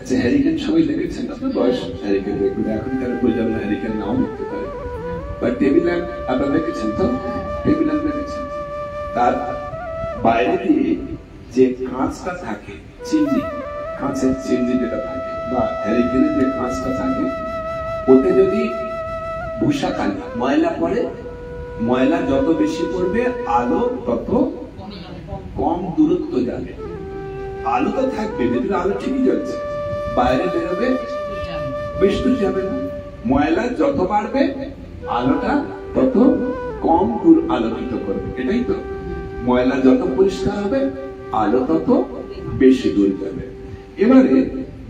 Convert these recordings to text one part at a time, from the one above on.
আচ্ছা, হ্যারিকেন সবাই দেখেছেন, আপনার বয়স হ্যারিকেন দেখবেন, এখনকার প্রজন্ম হ্যারিকেন নাও দেখতে পারে, বা টেবিল ল্যাম্প আপনারা দেখেছেন তো? টেবিল ল্যাম্প দেখেছেন, তার বাইরে দিয়ে যে কাঁচটা থাকে, চিমনি, কাঁচের চিমনি যেটা থাকে, বা হ্যারিকেনের যে কাঁচটা থাকে, ওতে যদি ভূষা কালি ময়লা পড়ে, ময়লা যত বেশি পড়বে আলো তত কম দূরত্ব যাবে। আলো তো থাকবে, ভেতরে আলো ঠিকই যাচ্ছে, বাইরে বেরোবে বেশি দূর যাবে না। ময়লা যত বাড়বে আলোটা তত কম দূর আলোকিত করবে, এটাই তো। ময়লা যত পরিষ্কার হবে আলো তত বেশি দূর যাবে। এবারে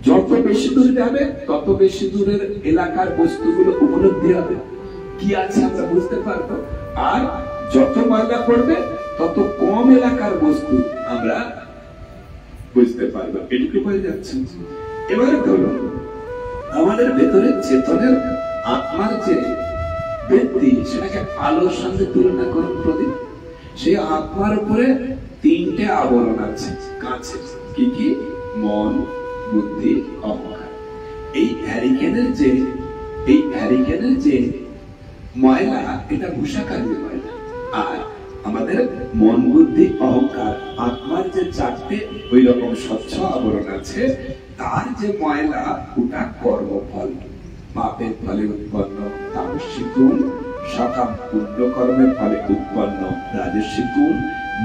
যত বেশি দূর যাবে তত বেশি দূরের এলাকার বস্তুগুলো উপলব্ধি হবে, কি আছে আমরা বুঝতে পারবো। আর যত ময়লা পড়বে তত কম এলাকার বস্তু আমরা বুঝতে পারবো। এটুকু হয়ে যাচ্ছে। এবারে ধরুন আমাদের ভেতরে চেতনের আত্মার যে ব্যক্তি, সেটাকে আলোর সঙ্গে তুলনা করুন প্রদীপ। সেই আত্মার উপরে তিনটে আবরণ আছে কাঁচের, কি কি? মন, বুদ্ধি, অহংকার। এই হ্যারিকেনের যে ময়লা, এটা ভূষাকারী ময়লা। আর আমাদের মন, বুদ্ধি, অহংকার, আত্মার যে চারটে ওই রকম স্বচ্ছ আবরণ আছে, তার যে ময়লা ওটা কর্মফল, পাপের ফলে উৎপন্ন তামসিক গুণ, সকাম পুণ্য কর্মের ফলে উৎপন্ন রাজসিক গুণ,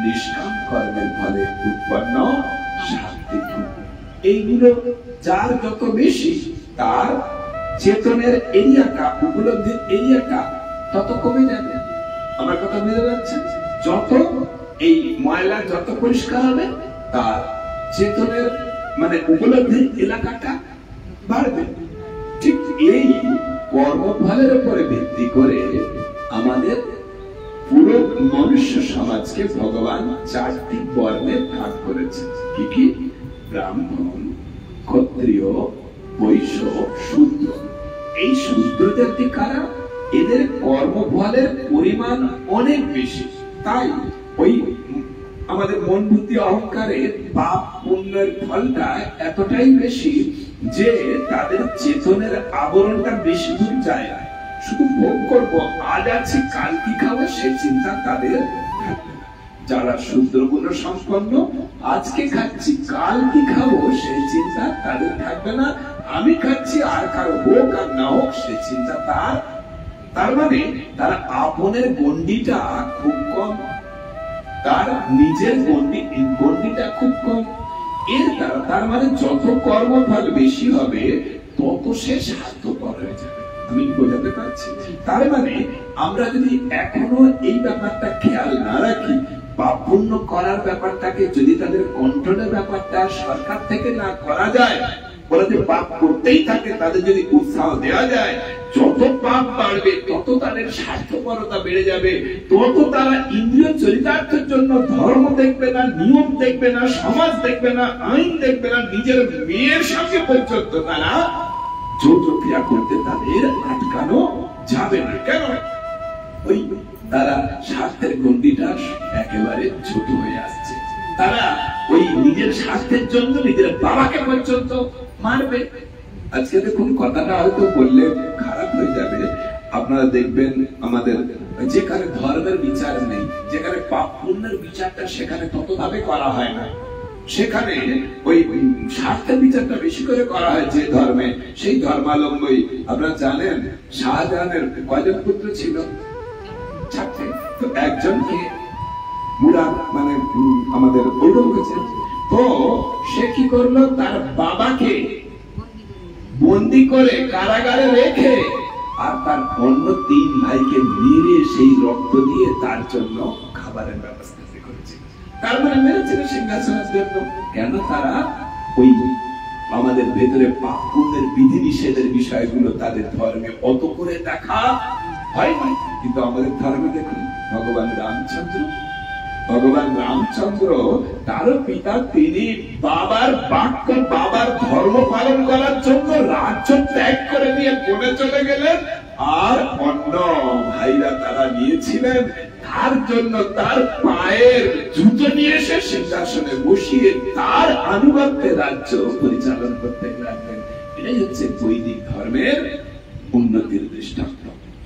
নিষ্কাম কর্মের ফলে উৎপন্ন সাত্বিক গুণ। এইগুলো যার যত বেশি, তার চেতনের এরিয়াটা, উপলব্ধির এরিয়াটা তত কমে যাবে। আমার কথা বুঝতে পারছেন? যত এই ময়লা যত পরিষ্কার হবে, তার চেতনের মানে উপলব্ধির এলাকাটা বাড়বে। ঠিক এই কর্মফলের উপরে ভিত্তি করে আমাদের পুরো মনুষ্য সমাজকে ভগবান চারটি বর্ণে ভাগ করেছে। কি কি? ব্রাহ্মণ, ক্ষত্রিয়, বৈশ্য, শূদ্র। এই শূদ্র জাতি কারা? এদের কর্মফলের পরিমাণ অনেক বেশি, তাই ওই আমাদের মন, বুদ্ধি, অহংকারের পাপ পুণ্যের ফলটা এতটাই বেশি যে তাদের চেতনের আবরণটা বেশি দূর যায় না। শুধু ভোগ করবো, আজ আছে কাল কি খাবো সে চিন্তা তাদের থাকবে না। যারা শূদ্র গুণ সম্পন্ন, আজকে খাচ্ছি কাল কি খাবো সে চিন্তা তাদের থাকবে না। আমি খাচ্ছি, আর কারো হোক আর না হোক সে চিন্তা তার মানে তার আপনের গণ্ডিটা খুব কম, তার নিজের গণ্ডিটা খুব কম। এর দ্বারা তার মানে যত কর্মফল বেশি হবে তত সে স্বার্থপর হয়ে যাবে। আমি বোঝাতে পারছি? তার মানে আমরা যদি এখনো এই ব্যাপারটা খেয়াল না রাখি, পাপ পুণ্য করার ব্যাপারটাকে যদি তাদের কন্ট্রোলের ব্যাপারটা সরকার থেকে না করা যায়, ওরা যে পাপ করতেই থাকে তাদের যদি উৎসাহ দেওয়া যায়, যত পাপ বাড়বে তত তাদের স্বার্থপরতা বেড়ে যাবে, তত তারা ইন্দ্রিয় চরিতার্থের জন্য ধর্ম দেখবে না, নিয়ম দেখবে না, সমাজ দেখবে না, আইন দেখবে না, নিজের মেয়ের সঙ্গে পর্যন্ত তারা যৌথ ক্রিয়া করতে তাদের আটকানো যাবে না। কেন? ওই তারা স্বার্থের গণ্ডিটা একেবারে ছোট হয়ে আসছে। তারা ওই নিজের স্বার্থের জন্য নিজের বাবাকে পর্যন্ত মারবে। আজকে দেখুন, কথাটা হয়তো বললে খারাপ হয়ে যাবে, আপনারা দেখবেন আমাদের যেখানে ধর্মের বিচার নেই, যেখানে পাপ পুণ্যের বিচারটা সেখানে ততভাবে করা হয় না, সেখানে ওই স্বার্থের বিচারটা বেশি করে করা হয় যে ধর্মে, সেই ধর্মাবলম্বী। আপনারা জানেন শাহজাহানের কয়জন পুত্র ছিল? 4টে। তো একজনকে মুরাদ মানে আমাদের ঔরঙ্গজেব, তো সে কি করলো, তার বাবাকে বন্দি করে কারাগারে রেখে আর তার অন্য 3 ভাইকে মেরে সেই রক্ত দিয়ে তার জন্য খাবারের ব্যবস্থা করেছে। তার মানে মেরেছিল সিংহাসনের জন্য। কেন? তারা ওই আমাদের ভেতরে পাপ পুণ্যের বিধি নিষেধের বিষয়গুলো তাদের ধর্মে অত করে দেখা হয় না। কিন্তু আমাদের ধর্মে দেখুন, ভগবান রামচন্দ্র তার পিতা, তিনি বাবার বাক্য, বাবার ধর্ম পালন করার জন্য রাজ্য ত্যাগ করে দিয়ে বনে চলে গেলেন, আর অন্য ভাইরা তারা নিয়েছিলেন, তার জন্য তার পায়ের জুতো নিয়ে এসে সিংহাসনে বসিয়ে তার আনুগত্যে রাজ্য পরিচালনা করতে গেলেন। এটাই হচ্ছে বৈদিক ধর্মের উন্নতির দৃষ্টান্ত।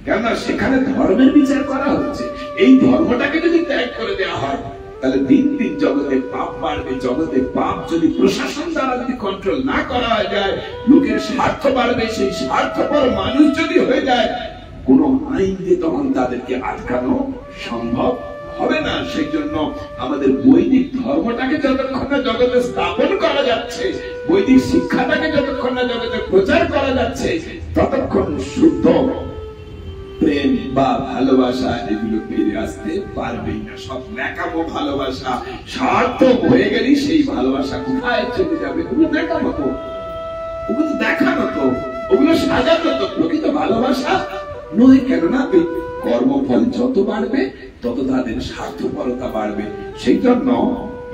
কেননা সেখানে ধর্মের বিচার করা হচ্ছে। এই ধর্মটাকে যদি ত্যাগ করে দেওয়া হয়, তাহলে দিন দিন জগতে পাপ বাড়বে। জগতে পাপ যদি প্রশাসন দ্বারা যদি কন্ট্রোল না করা যায়, লোকের স্বার্থ বাড়বে। সেই স্বার্থপর মানুষ যদি হয়ে যায়, কোন আইন দিয়ে তখন তাদেরকে আটকানো সম্ভব হবে না। সেই জন্য আমাদের বৈদিক ধর্মটাকে যতক্ষণ না জগতে স্থাপন করা যাচ্ছে, বৈদিক শিক্ষাটাকে যতক্ষণ না জগতে প্রচার করা যাচ্ছে, ততক্ষণ শুদ্ধ প্রেম বা ভালোবাসা এগুলো ফিরে আসতে পারবেই না। সব ন্যাকামো ভালোবাসা, স্বার্থ হয়ে গেলে সেই ভালোবাসা কোথায় চলে যাবে? ওগুলো ন্যাকামো তো, ওগুলো দেখানো তো, ওগুলো সাজানো তো। প্রকৃত ভালোবাসা নয়। কেননা ওই কর্মফল যত বাড়বে তত তাদের স্বার্থপরতা বাড়বে। সেই জন্য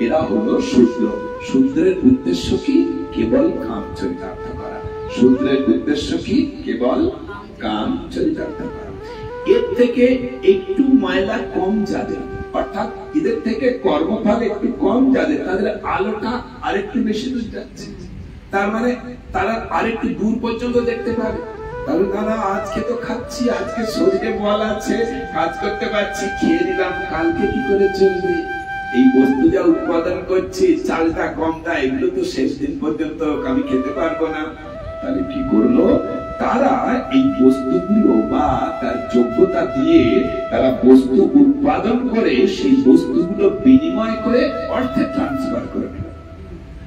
এরা হলো শূদ্র। শূদ্রের উদ্দেশ্য কি? কেবল কাম চরিতার্থ করা। শূদ্রের উদ্দেশ্য কি? কেবল কাম চরিতার্থ করা। এর থেকে একটু ময়লা কম যাদের, অর্থাৎ এদের থেকে কর্মফল একটু কম যাদের, তাদের আলোটা আরেকটু বেশি দূর যাচ্ছে। তার মানে তারা আরেকটু দূর পর্যন্ত দেখতে পাবে। তাহলে তারা আজকে তো খাচ্ছি, আজকে শরীরে বল আছে, কাজ করতে পারছি, খেয়ে নিলাম, কালকে কি করে চলবে? এই বস্তু যা উৎপাদন করছি, চালটা কমটা, এগুলো তো শেষ দিন পর্যন্ত আমি খেতে পারবো না। তাহলে কি করলো? তারা এই বস্তুগুলো বা তার যোগ্যতা দিয়ে তারা বস্তু উৎপাদন করে সেই বস্তুগুলো বিনিময় করে অর্থে ট্রান্সফার করে দিল।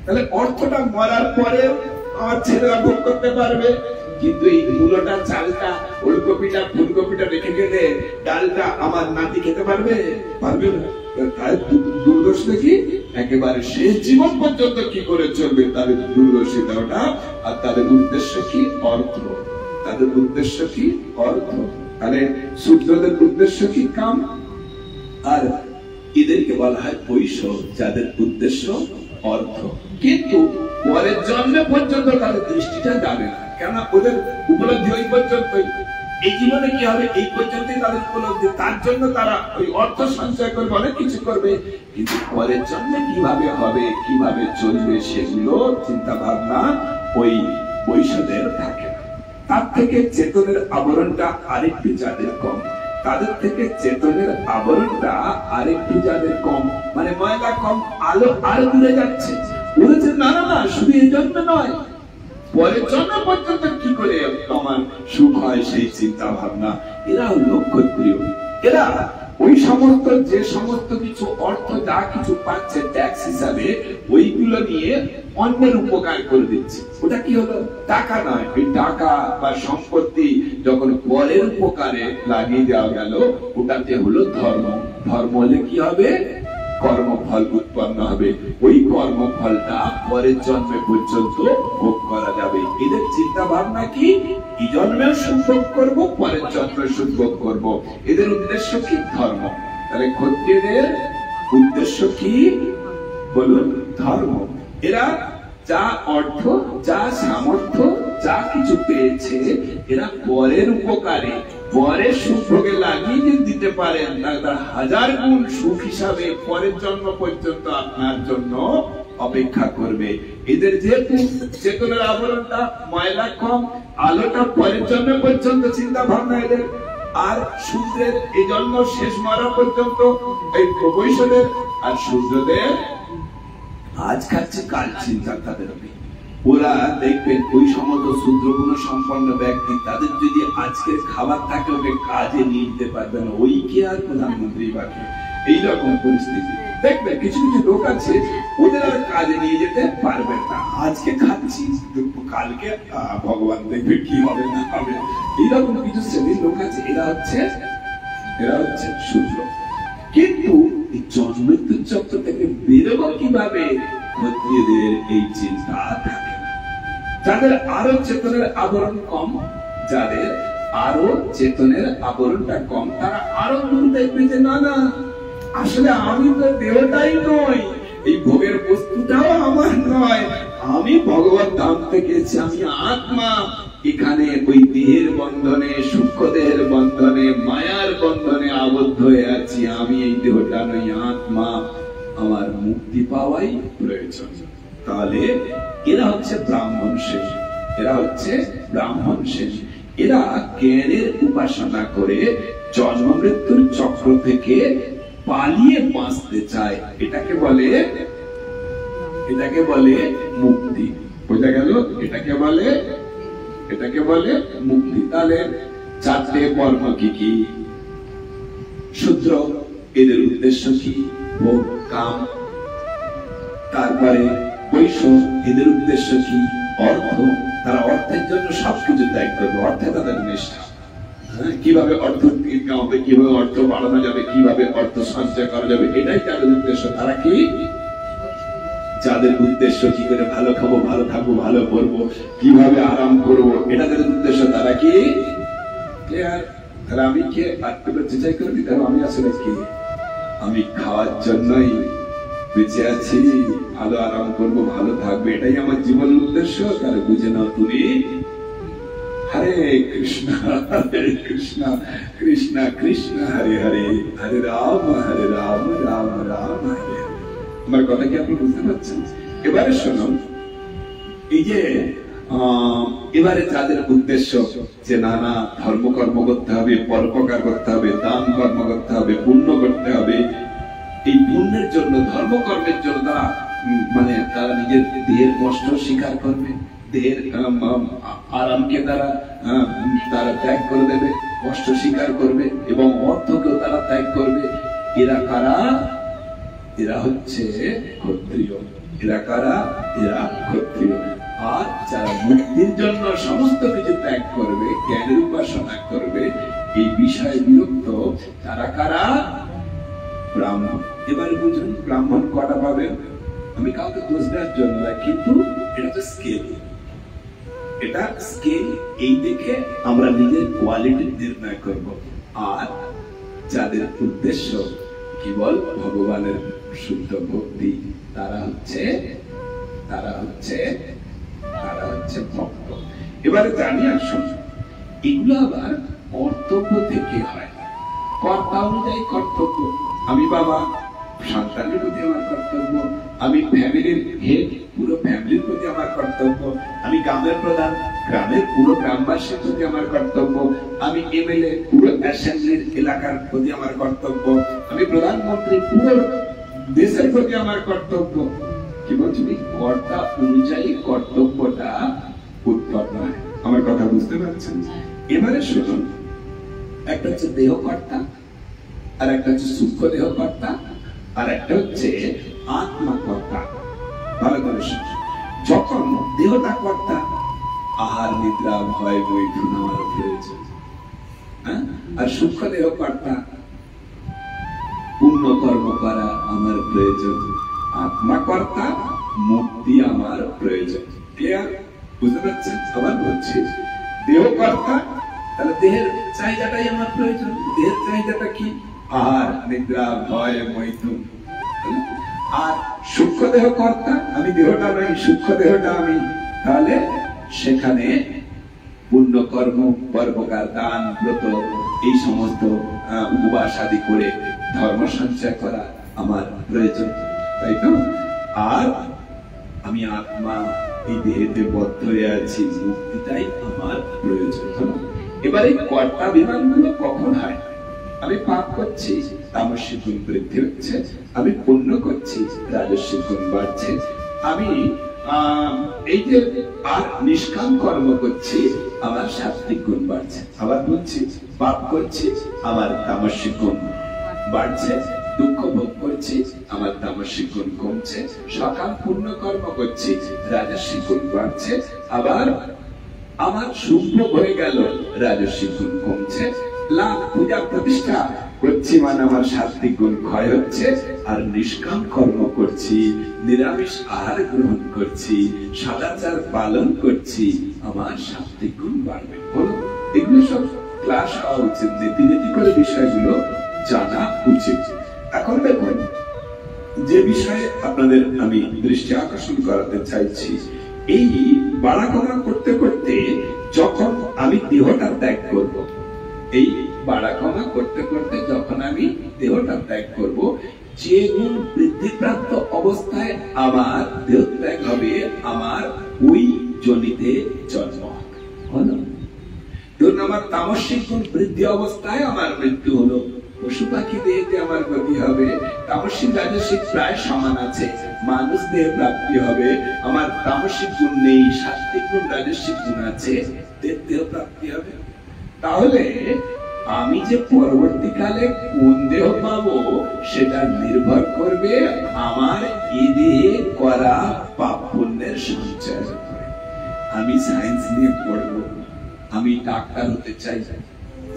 তাহলে অর্থটা মরার পরে আমার ছেলেরা ভোগ করতে পারবে, কিন্তু এই মূলটা, চালটা, ওলকপিটা, ফুলকপিটা রেখে গেলে ডালটা আমার নাতি খেতে পারবে? পারবে না। দূরদর্শিতা কি? একেবারে শেষ জীবন পর্যন্ত কি করে চলবে তাদের দূরদর্শিতাটা। আর তাদের উদ্দেশ্য কি? অর্থ। তাদের উদ্দেশ্য কি? অর্থ। তাহলে শূদ্রদের উদ্দেশ্য কি? কাম। আর এদেরকে বলা হয় বৈশ্য, যাদের উদ্দেশ্য অর্থ। কিন্তু পরের জন্মে পর্যন্ত তাদের দৃষ্টিটা যাবে না। কেন? ওদের উপলব্ধি ওই পর্যন্তই। এই জীবনে কি হবে এই পর্যন্তই তাদের উপলব্ধি। তার জন্য তারা ওই অর্থ সঞ্চয় করবে, অনেক কিছু করবে, কিন্তু পরের জন্মে কিভাবে হবে, কিভাবে চলবে, সেগুলো চিন্তা ভাবনা ওই বৈশ্যদের থাকে না। তার থেকে চেতনের আবরণটা আরেকটু যাদের কম, তাদের থেকে চেতনের আবরণটা আরেকটু যাদের কম, মানে ময়লা কম, আলো আরো দূরে যাচ্ছে। বলেছে না না না, শুধু এই জন্মে নয়, পরের জন্ম পর্যন্ত কি করে আমার সুখ হয় সেই চিন্তা ভাবনা। এরা হলো ক্ষত্রিয়। এরা ওই সমস্ত, যে সমস্ত কিছু অর্থ যা কিছু পাচ্ছে ট্যাক্স হিসাবে, ওইগুলো নিয়ে অন্যের উপকার করে দিচ্ছে। ওটা কি হলো? টাকা নয়। ওই টাকা বা সম্পত্তি যখন পরের উপকারে লাগিয়ে দেওয়া গেল, ওটাতে হলো ধর্ম। ধর্ম হলে কি হবে? কর্মফল উৎপন্ন হবে। ওই কর্মফলটা পরের জন্মে পর্যন্ত ভোগ করা যাবে। এদের চিন্তা ভাবনা কি? এই জন্মেও সুখ করব, পরের জন্মে সুখ করব। এদের উদ্দেশ্য কি? ধর্ম। তাহলে ক্ষত্রিয়দের উদ্দেশ্য কি? বলুন, ধর্ম। এরা যা অর্থ, যা সামর্থ্য, যা কিছু পেয়েছে, এরা পরের উপকারে, পরের সুখ ভোগে লাগিয়ে দিতে পারেন, তার হাজার গুণ সুখ হিসাবে পরের জন্ম পর্যন্ত আপনার জন্য অপেক্ষা করবে। এদের যেহেতু চেতনার আবরণটা ময়লা কম, আলোটা পরের জন্ম পর্যন্ত চিন্তা ভাবনা এদের। আর সূর্যের এই জন্ম শেষ মরা পর্যন্ত এই বৈশ্যদের, আর সূর্যদের আজ খাচ্ছে কাল চিন্তা তাদের হবে। ওরা দেখবেন ওই সমস্ত শূদ্রগুণ সম্পন্ন ব্যক্তি, তাদের যদি আজকের খাবার থাকে ওকে কাজে নিয়ে যেতে পারবে না। ওই কে আর প্রধানমন্ত্রী বাকি, এইরকম পরিস্থিতি। দেখবেন কিছু কিছু লোক আছে, ওদের আর কাজে নিয়ে যেতে পারবেন না। আজকে খাচ্ছি, কালকে ভগবান দেখবে কি হবে না হবে। এইরকম কিছু শ্রেণীর লোক আছে। এরা হচ্ছে শূদ্র। কিন্তু এই জন্মমৃত্যুর চক্র থেকে বেরোবো কিভাবে, ক্ষত্রিয়দের এই চিন্তা থাকে না। যাদের আরো চেতনের আবরণ কম, যাদের আরো চেতনের আবরণটা কম, তারা আরো দূর দেখবে যে না না, আসলে আমি তো দেহটাই নই, এই ভোগের বস্তুটাও আমার নয়, আমি ভগবত ধাম থেকে এসেছি, আমি আত্মা। এখানে ওই দেহের বন্ধনে, সূক্ষ্ম দেহের বন্ধনে, মায়ার বন্ধনে আবদ্ধ হয়ে আছি। আমি এই দেহটা নই, আত্মা। আমার মুক্তি পাওয়াই প্রয়োজন। তাহলে এরা হচ্ছে ব্রাহ্মণ শ্রেণী। এরা হচ্ছে ব্রাহ্মণ শ্রেণী। এরা জ্ঞানের উপাসনা করে জন্ম মৃত্যুর চক্র থেকে পালিয়ে বাঁচতে চায়। এটাকে বলে মুক্তি। বোঝা গেল? এটাকে বলে মুক্তি। তাহলে চারটে কর্ম কি কি? শূদ্র, এদের উদ্দেশ্য কি? ভোগ কাম। তারপরে বৈশ্য, এদের উদ্দেশ্য কি? অর্থ। তারা অর্থের জন্য সবকিছু ত্যাগ করবে, অর্থে তাদের নিষ্ঠা। কিভাবে অর্থ ইনকাম হবে, কিভাবে অর্থ বাড়ানো যাবে, কিভাবে অর্থ সঞ্চয় করা যাবে, এটাই তাদের উদ্দেশ্য। তারা কি? যাদের উদ্দেশ্য কি করে ভালো খাবো, ভালো থাকবো, ভালো পড়বো, কিভাবে আরাম করবো, এটা তাদের উদ্দেশ্য। তারা কি? তারা আমি কে চেঁচাই করবি? কারণ আমি আসলে কি? আমি খাওয়ার জন্যই বেঁচে আছি, ভালো আরাম করবো, ভালো থাকবে, এটাই আমার জীবনের উদ্দেশ্য। তাহলে বুঝে নাও তুমি হরে কৃষ্ণ কৃষ্ণ কৃষ্ণ হরে হরে, হরে রাম রাম রাম হরে। আমার কথা কি আপনি বুঝতে পারছেন? এবারে শোনো, এই যে এবারে যাদের উদ্দেশ্য যে না না ধর্মকর্ম করতে হবে, পরোপকার করতে হবে, দান কর্ম করতে হবে, পুণ্য করতে হবে, এই পুণ্যের জন্য, ধর্মকর্মের জন্য তারা নিজের দেহের কষ্ট স্বীকার করবে, দেহের আরামকে তারা ত্যাগ করে দেবে, কষ্ট স্বীকার করবে, এবং অর্থকেও তারা ত্যাগ করবে। এরা কারা? এরা হচ্ছে ক্ষত্রিয়। এরা কারা? এরা ক্ষত্রিয়। আর যারা মুক্তির জন্য সমস্ত কিছু ত্যাগ করবে, জ্ঞানের উপাসনা করবে, এই বিষয়ে বিরক্ত, তারা কারা? ব্রাহ্মণ। এবার বুঝুন ব্রাহ্মণ কটা পাবেন? আমি কাউকে দোষ দেওয়ার জন্য না, কিন্তু এটা তো স্কেল। এটা স্কেল, এই দেখে আমরা নিজের কোয়ালিটি নির্ণয় করব। আর যাদের উদ্দেশ্য কেবল ভগবানের শুদ্ধ ভক্তি, তারা হচ্ছে ভক্ত। এবারে জানি আসুন, এগুলো আবার কর্তব্য থেকে হয়, কর্তা অনুযায়ী কর্তব্য। আমি বাবা, সন্তানের প্রতি আমার কর্তব্য। আমি ফ্যামিলির হেড, পুরো ফ্যামিলির প্রতি আমার কর্তব্য। আমি গ্রামের প্রধান, গ্রামের পুরো গ্রামবাসীর প্রতি আমার কর্তব্য। আমি এমএলএ, পুরো অ্যাসেম্বলির এলাকার প্রতি আমার কর্তব্য। আমি প্রধানমন্ত্রী, পুরো দেশের প্রতি আমার কর্তব্য। কি বলছি? কর্তা অনুযায়ী কর্তব্যটা উত্তর নয়। আমার কথা বুঝতে পারছেন? এবারে শুনুন, একটা হচ্ছে দেহকর্তা, আর একটা হচ্ছে সূক্ষ্ম দেহকর্তা, আর একটা হচ্ছে আত্মাকর্তা। ভালো করে শুনুন। যখন দেহটা কর্তা, আহার নিদ্রা ভয় মৈথুন আমার প্রয়োজন, আর সূক্ষ্ম দেহকর্তা, পুণ্য কর্ম করা আমার প্রয়োজন। আত্মাকর্তা, মুক্তি আমার প্রয়োজন। ক্লিয়ার? বুঝতে পারছেন? আবার বলছি, দেহকর্তা, তাহলে দেহের চাহিদাটাই আমার প্রয়োজন। দেহের চাহিদাটা কি? আহার নিদ্রা ভয় মৈথুন। আর সূক্ষ্ম দেহ কর্তা, আমি দেহটা নই, সূক্ষ্ম দেহটা আমি। তাহলে সেখানে পুণ্য কর্ম, পরোপকার, দান, ব্রত, এই সমস্ত উপবাস আদি করে ধর্ম সঞ্চয় করা আমার প্রয়োজন, তাই তো? আর আমি আত্মা, এই দেহেতে বদ্ধ হয়ে আছি, মুক্তিটাই আমার প্রয়োজন। এবারে কর্তা বিমানগুলো কখন হয়? আমি পাপ করছি, তামসিক গুণ বৃদ্ধি হচ্ছে। আমি পুণ্য করছি, রাজস্বিক গুণ বাড়ছে। আমি এই যে আর নিষ্কাম কর্ম করছি, আমার সাত্বিক গুণ বাড়ছে। আবার বলছি, পাপ করছি, আমার তামসিক গুণ বাড়ছে। দুঃখ ভোগ করছি, আমার তামসিক গুণ কমছে। সকাল পুণ্য কর্ম করছি, রাজস্বিক গুণ বাড়ছে। আবার আমার শুভ হয়ে গেল, রাজস্বিক গুণ কমছে। লাভ পূজা প্রতিষ্ঠা করছি, মানে আমার সাত্বিক গুণ ক্ষয় হচ্ছে। আর নিষ্কাম কর্ম করছি, নিরামিষ আহার গ্রহণ করছি, সদাচার পালন করছি, আমার সাত্বিক গুণ বাড়বে। বলো, এগুলো সব ক্লাস হওয়া উচিত, নীতি করে বিষয়গুলো জানা উচিত। এখন দেখুন, যে বিষয়ে আপনাদের আমি দৃষ্টি আকর্ষণ করাতে চাইছি, এই বাড়াকমা করতে করতে যখন আমি দেহটা ত্যাগ করব, এই বাড়াকমা করতে করতে যখন আমি দেহটা ত্যাগ করব, যে গুণ বৃদ্ধিপ্রাপ্ত অবস্থায় আমার দেহ ত্যাগ হবে, আমার ওই জনিতে জন্ম হলো। ধরুন আমার তামসিক গুণ বৃদ্ধি অবস্থায় আমার মৃত্যু হলো, পশু পাখি দেহে আমার গতি হবে, তামসিক রাজসিক প্রায় সমান আছে, মানুষ দেহে প্রাপ্তি হবে। আমার তামসিক গুণ নেই, সাত্বিক গুণ রাজসিক গুণ আছে, দেহ প্রাপ্তি হবে। তাহলে আমি যে পরবর্তীকালে কোন দেহ পাবো সেটা নির্ভর করবে আমার এই দেহে করা পাপ পুণ্যের সঞ্চয়ের উপরে। আমি সায়েন্স নিয়ে পড়বো, আমি ডাক্তার হতে চাই,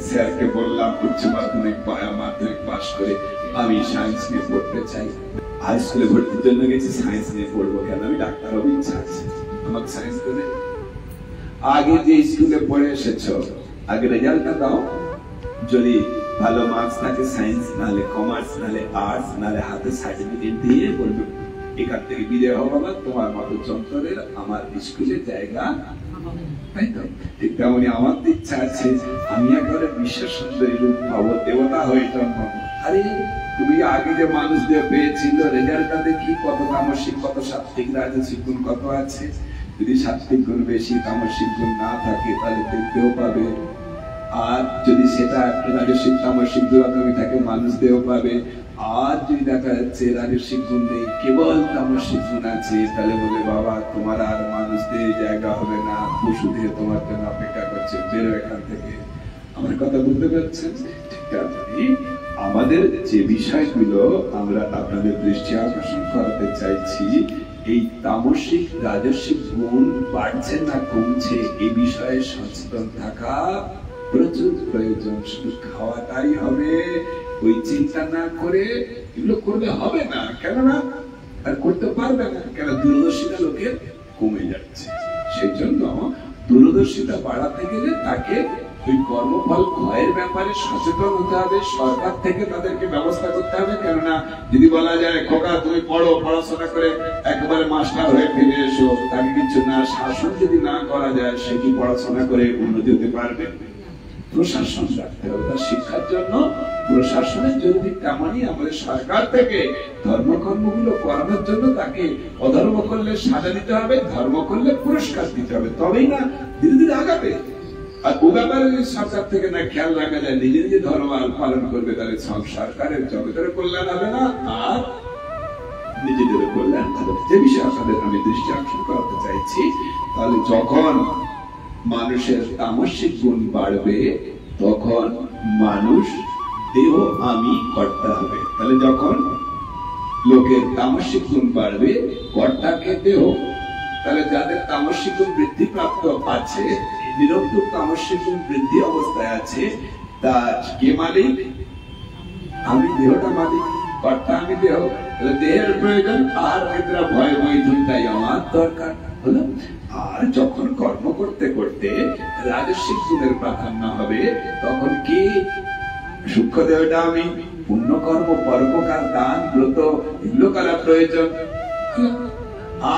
স্যারকে বললাম উচ্চ মাধ্যমিক মাধ্যমিক পাস করে আমি সায়েন্স নিয়ে পড়তে চাই, হাই স্কুলে ভর্তির জন্য গেছি, সায়েন্স নিয়ে পড়বো কেন, আমি ডাক্তার হবো, ইচ্ছা আছে, আমাকে সায়েন্স করে। আগে যে স্কুলে পড়ে এসেছো আগে রেজাল্টটা দাও, যদি ভালো মার্কস থাকে সায়েন্স, নালে কমার্স, নালে আর্টস, নালে হাতে সার্টিফিকেট দিয়ে বলবে এখান থেকে বিদায় হবো, বাবা তোমার মতো যন্ত্রের আমার স্কুলে জায়গা, তাই তো? ঠিক তেমনি আমার ইচ্ছা আছে আমি একবারে বিশ্ব সুন্দরী রূপ পাবো, দেবতা হয়ে জন্মাবো। আরে তুমি আগে যে মানুষ দিয়ে পেয়েছিল রেজাল্টটা দেখি কত তামসিক কত সাত্বিক রাজসিক গুণ কত আছে। যদি সাত্বিক গুণ বেশি তামসিক গুণ না থাকে তাহলে দেখতেও পাবে, আর যদি সেটা রাজসিক তামসিক দুরকমই থাকে মানুষ দেহ পাবে। আর যদি দেখা যাচ্ছে রাজসিক গুণ নেই কেবল তামসিক গুণ আছে তাহলে বলে বাবা তোমার আর মানুষ দেহে জায়গা হবে না, পশু দেহে তোমার জন্য অপেক্ষা করছে, বেরো এখান থেকে। আমার কথা বুঝতে পারছেন? ঠিক আছে, আমাদের যে বিষয়গুলো আমরা আপনাদের দৃষ্টি আকর্ষণ করাতে চাইছি, এই তামসিক রাজসিক গুণ বাড়ছে না কমছে এই বিষয়ে সচেতন থাকা প্রচুর প্রয়োজন। শুধু খাওয়াটাই হবে ওই চিন্তা না করে এগুলো করলে হবে না, কেননা আর করতে পারবে না, কেন দূরদর্শিতা লোকের কমে যাচ্ছে। সেই জন্য দূরদর্শিতা বাড়াতে গেলে তাকে ওই কর্মফল ক্ষয়ের ব্যাপারে সচেতন হতে হবে, সরকার থেকে তাদেরকে ব্যবস্থা করতে হবে। কেননা যদি বলা যায় খোকা তুমি পড়ো, পড়াশোনা করে একেবারে মাস্টার হয়ে ফিরে এসো, তাকে কিছু না, শাসন যদি না করা যায় সে কি পড়াশোনা করে উন্নতি হতে পারবে? প্রশাসন রাখতে হবে, তার শিক্ষার জন্য প্রশাসনের জরুরি। তেমনই আমাদের সরকার থেকে ধর্মকর্মগুলো করানোর জন্য তাকে অধর্ম করলে সাজা দিতে হবে, ধর্ম করলে পুরস্কার দিতে হবে, তবেই না ধীরে ধীরে আগাবে। আর ও ব্যাপারে যদি সরকার থেকে না খেয়াল রাখা যায়, নিজে নিজে ধর্ম পালন করবে, তাহলে সব সরকারের জগতের কল্যাণ হবে না আর নিজেদের কল্যাণ হবে। যে বিষয়ে আপনাদের আমি দৃষ্টি আকর্ষণ করাতে চাইছি, তাহলে যখন মানুষের তামসিক গুণ বাড়বে তখন মানুষ দেহ আমি কর্তা হবে। তাহলে যখন লোকের তামসিক গুণ বাড়বে কর্তাকে দেহ, তাহলে যাদের তামসিক গুণ বৃদ্ধি প্রাপ্ত আছে, নিরন্তর তামসিক গুণ বৃদ্ধি অবস্থায় আছে, তার কে মালিক? আমি, দেহটা মালিক, কর্তা আমি দেহ। তাহলে দেহের প্রয়োজন আর নিদ্রা ভয় বৈধতাই আমার দরকার হলো। আর যখন কর্ম করতে করতে রাজস্বিক গুণের প্রাধান্য হবে তখন কি সূক্ষ্ম দেহটা আমি, পুণ্য কর্ম পরোপকার দান ব্রত এগুলো করা প্রয়োজন।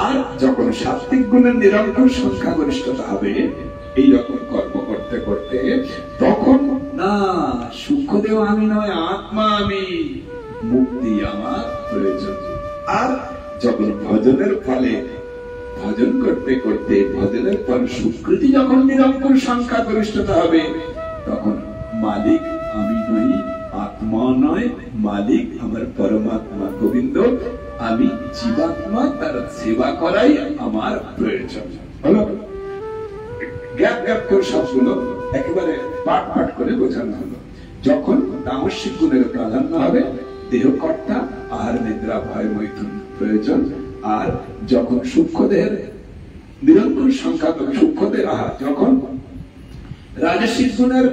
আর যখন সাত্বিক গুণের নিরঙ্কুশ সংখ্যাগরিষ্ঠতা হবে এইরকম কর্ম করতে করতে, তখন না সূক্ষ্ম দেহ আমি নয়, আত্মা আমি, মুক্তি আমার প্রয়োজন। আর যখন ভজনের ফলে ভজন করতে করতে ভজনের ফল স্বীকৃতি যখন নিরঙ্কুশ সংখ্যাগরিষ্ঠতা হবে তখন মালিক আমি নই, আত্মা নয়, মালিক আমার পরমাত্মা গোবিন্দ, আমি জীবাত্মা, তার সেবা করাই আমার প্রয়োজন। হলো গ্যাপ গ্যাপ করে সবগুলো একেবারে পাঠ পাঠ করে বোঝানো হলো। যখন তামসিক গুণের প্রাধান্য হবে দেহকর্তা, আহার নিদ্রা ভয় মৈথুন প্রয়োজন। আর যখন সূক্ষ্ম দেহের নিরঙ্কুশ সংখ্যা, সূক্ষ্ম দেহের আহার, যখন রাজসিক গুণের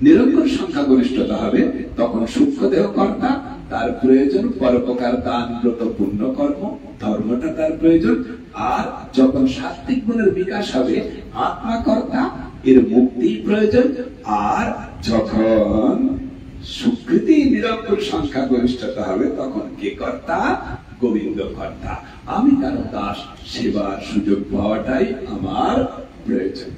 নিরঙ্কুশ সংখ্যাগরিষ্ঠতা হবে তখন সূক্ষ্ম দেহ কর্তা, তার প্রয়োজন পরোপকার দান ব্রত পুণ্য কর্ম, ধর্মটা তার প্রয়োজন। আর যখন সাত্বিক গুণের বিকাশ হবে আত্মা কর্তা, এর মুক্তি প্রয়োজন। আর যখন স্বীকৃতি নিরঙ্কুশ সংখ্যাগরিষ্ঠতা হবে তখন কে কর্তা? গোবিন্দ কর্তা, আমি কারো দাস, সেবার সুযোগ পাওয়াটাই আমার প্রয়োজন।